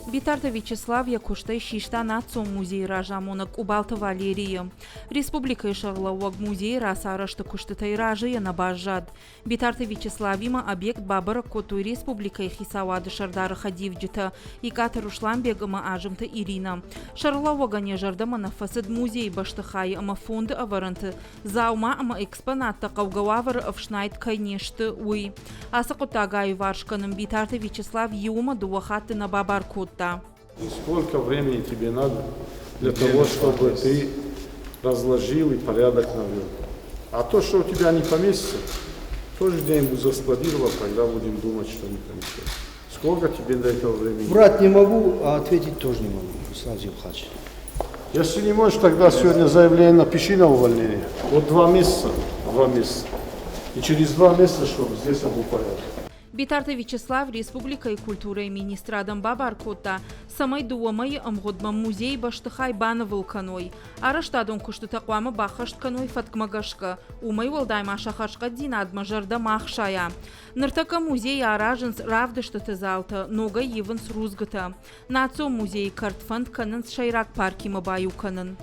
Битарта Вячеслав Якуштай Шишта нацо музей ражамона Кубалта Валерия. Республика Ишарлауаг музей расарашта куштатай ражия набажад. Битарта Вячеславима объект Бабара Коту Республика Хисавады Шардара Хадивджита и Катарушлам бегама ажимта Ирина. Шарлауага не жардама на фасад музей баштахай ама фонд аваранты. Заума ама экспонатта кавгававар авшнайт кайнешты уй. Асакутагай варшканым Битарта Вячеслав Юма дуахаты на Бабар Кот. Сколько времени тебе надо для того, чтобы ты разложил и порядок навел? А то, что у тебя не поместится, тоже где-нибудь заскладировал, тогда будем думать, что не поместится. Сколько тебе до этого времени? Врать не могу, а ответить тоже не могу, Слава Зилхач. Если не можешь, тогда сегодня заявление напиши на увольнение. Вот 2 месяца. И через 2 месяца, чтобы здесь был порядок. Битарта Вячеслав Республика и культура и министрадом Бабаркота самай дуамай амгодма музей баштахай бана вулканой. Араштадон куштутаквама бахаштканой фаткмагашка. Умай волдайма шахашка динадма жарда махшая. Ныртака музей араженс равдаштата залта, нога евенс рузгата. Нацо музей картфанд канан шайрак парки мабаю канан.